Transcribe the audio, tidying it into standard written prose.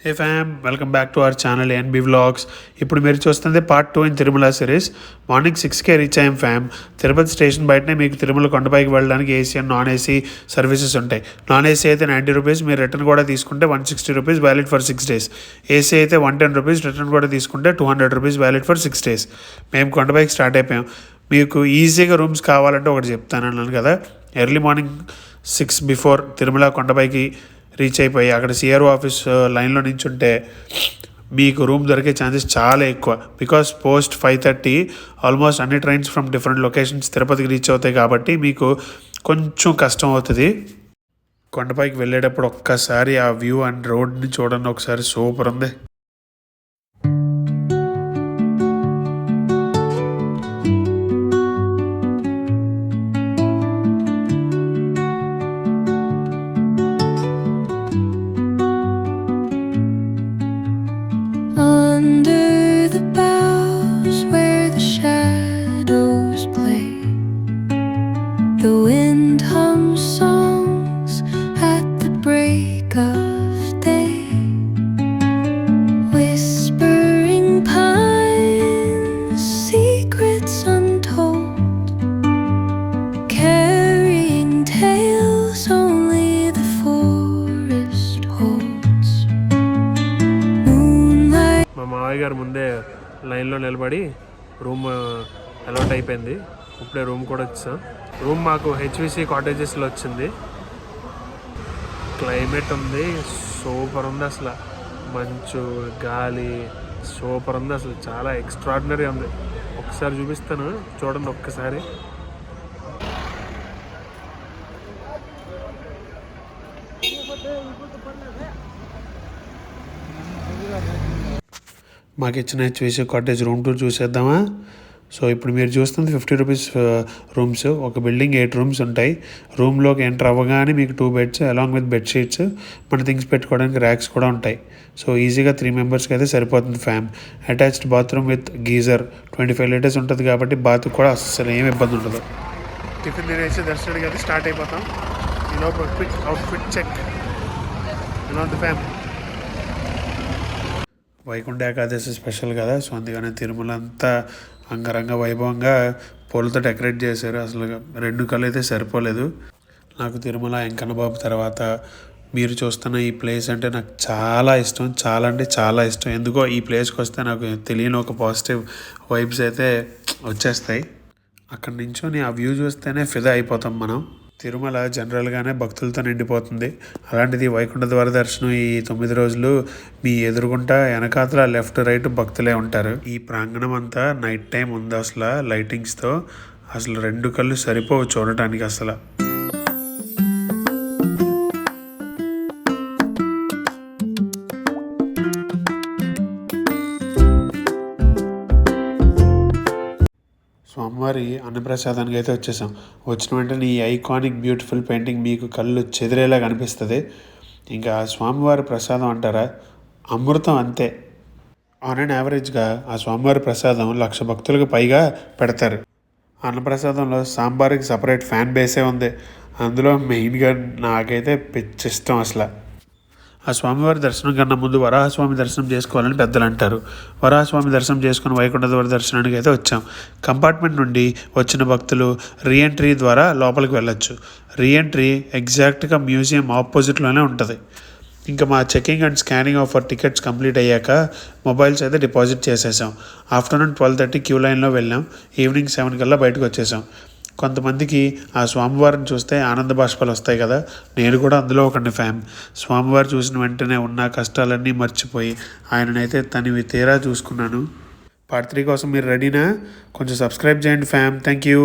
Hey fam, welcome back to our channel NB vlogs. ఇప్పుడు మీరు చూస్తుంది part 2 in Tirumala series. Morning 6కే reach అయ్యాం ఫ్యామ్. తిరుపతి స్టేషన్ బయటనే మీకు తిరుమల కొండపైకి వెళ్ళడానికి AC and non AC services ఉంటాయి. నాన్ ఏసీ అయితే 90 రూపీస్, మీరు రిటర్న్ కూడా తీసుకుంటే 160 రూపీస్, వ్యాలిడ్ ఫర్ 6 days. ఏసీ అయితే 110 రూపీస్, రిటర్న్ కూడా తీసుకుంటే 200 రూపీస్, వ్యాలిడ్ ఫర్ 6 days. మేము కొండపైకి స్టార్ట్ అయిపోయాం. మీకు ఈజీగా రూమ్స్ కావాలంటే ఒకటి చెప్తాను అన్నాను కదా, ఎర్లీ మార్నింగ్ 6 బిఫోర్ తిరుమల కొండపైకి రీచ్ అయిపోయి అక్కడ సిఆర్ఓ ఆఫీస్ లైన్లో నించుంటే మీకు రూమ్ దొరికే ఛాన్సెస్ చాలా ఎక్కువ. బికాస్ పోస్ట్ 5:30 ఆల్మోస్ట్ అన్ని ట్రైన్స్ ఫ్రమ్ డిఫరెంట్ లొకేషన్స్ తిరుపతికి రీచ్ అవుతాయి కాబట్టి మీకు కొంచెం కష్టం అవుతుంది. కొండపైకి వెళ్ళేటప్పుడు ఒక్కసారి ఆ వ్యూ అండ్ రోడ్ని చూడండి ఒకసారి, సూపర్ ఉంది. The wind hums songs at the break of day, whispering pines, secrets untold, carrying tales only the forest holds. Moonlight. మా మావయ్య గారు ముందే లైన్లో నిలబడి రూమ్ అలాట్ అయిపోయింది. ఇప్పుడే రూమ్ కూడా వచ్చాం. రూమ్ మాకు హెచ్విసి కాటేజెస్లో వచ్చింది. క్లైమేట్ ఉంది, సూపర్ ఉంది అసలు. మంచు, గాలి సూపర్ ఉంది అసలు, చాలా ఎక్స్ట్రాడినరీ ఉంది. ఒకసారి చూపిస్తాను చూడండి ఒక్కసారి. మాకు ఇచ్చిన హెచ్విసి కాటేజ్ రూమ్ టూర్ చూసేద్దామా? సో ఇప్పుడు మీరు చూస్తుంది 50 రూపీస్ రూమ్స్. ఒక బిల్డింగ్ 8 రూమ్స్ ఉంటాయి. రూమ్లోకి ఎంటర్ అవ్వగానే మీకు 2 బెడ్స్ అలాంగ్ విత్ బెడ్షీట్స్, మన థింగ్స్ పెట్టుకోవడానికి ర్యాక్స్ కూడా ఉంటాయి. సో ఈజీగా 3 మెంబర్స్కి అయితే సరిపోతుంది fam. Attached bathroom with geyser, 25 litres ఉంటుంది కాబట్టి బాత్ కూడా అస్సలు ఏం ఇబ్బంది ఉండదు. టిఫిన్ తినేసి దర్శనానికి అయితే స్టార్ట్ అయిపోతాం. ఈలోపు క్విక్ అవుట్ఫిట్ చెక్. ఇలా ఉంది ఫ్యామ్. వైకుంఠ ఏకాదశి స్పెషల్ కదా, సో అందుకని తిరుమల అంతా అంగరంగ వైభవంగా పూలతో డెకరేట్ చేశారు. అసలు 2 కళ్ళు అయితే సరిపోలేదు. నాకు తిరుమల, వెంకన్న బాబు తర్వాత మీరు చూస్తున్న ఈ ప్లేస్ అంటే నాకు చాలా ఇష్టం. చాలా అంటే చాలా ఇష్టం. ఎందుకో ఈ ప్లేస్కి వస్తే నాకు తెలియని ఒక పాజిటివ్ వైబ్స్ అయితే వచ్చేస్తాయి. అక్కడి నుంచొని ఆ వ్యూ చూస్తేనే ఫిదా అయిపోతాం మనం. తిరుమల జనరల్గానే భక్తులతో నిండిపోతుంది. అలాంటిది వైకుంఠ ద్వార దర్శనం ఈ 9 రోజులు మీ ఎదురుగుంటా వెనకాతల లెఫ్ట్ రైట్ భక్తులే ఉంటారు. ఈ ప్రాంగణం అంతా నైట్ టైం ఉంది అసలు, లైటింగ్స్తో అసలు 2 కళ్ళు సరిపోవు చూడటానికి అసలు. స్వామివారి అన్నప్రసాదానికి అయితే వచ్చేసాం. వచ్చిన వెంటనే ఈ ఐకానిక్ బ్యూటిఫుల్ పెయింటింగ్ మీకు కళ్ళు చెదిరేలా కనిపిస్తుంది. ఇంకా స్వామివారి ప్రసాదం అంటారా, అమృతం అంతే. ఆన్ అండ్ యావరేజ్గా ఆ స్వామివారి ప్రసాదం 1,00,000 భక్తులకు పైగా పెడతారు. అన్నప్రసాదంలో సాంబార్కి సపరేట్ ఫ్యాన్ బేసే ఉంది. అందులో మెయిన్గా నాకైతే పిచ్చిష్టం అసలు. ఆ స్వామివారి దర్శనం కన్నా ముందు వరాహస్వామి దర్శనం చేసుకోవాలని పెద్దలు అంటారు. వరాహస్వామి దర్శనం చేసుకుని వైకుంఠ ద్వార దర్శనానికి అయితే వచ్చాం. కంపార్ట్మెంట్ నుండి వచ్చిన భక్తులు రీఎంట్రీ ద్వారా లోపలికి వెళ్ళొచ్చు. రీఎంట్రీ ఎగ్జాక్ట్గా మ్యూజియం ఆపోజిట్లోనే ఉంటుంది. ఇంకా మా checking and scanning of tickets complete అయ్యాక మొబైల్స్ అయితే డిపాజిట్ చేసేసాం. ఆఫ్టర్నూన్ 12:30 క్యూ లైన్లో వెళ్ళాం. ఈవినింగ్ 7 కల్లా బయటకు వచ్చేసాం. కొంతమందికి ఆ స్వామివారిని చూస్తే ఆనంద బాష్పాలు వస్తాయి కదా, నేను కూడా అందులో ఒకటి ఫ్యామ్. స్వామివారు చూసిన వెంటనే ఉన్న కష్టాలన్నీ మర్చిపోయి ఆయననైతే తనివి తీరా చూసుకున్నాను. పార్ట్ 3 కోసం మీరు రెడీనా? కొంచెం సబ్స్క్రైబ్ చేయండి ఫ్యామ్. Thank you.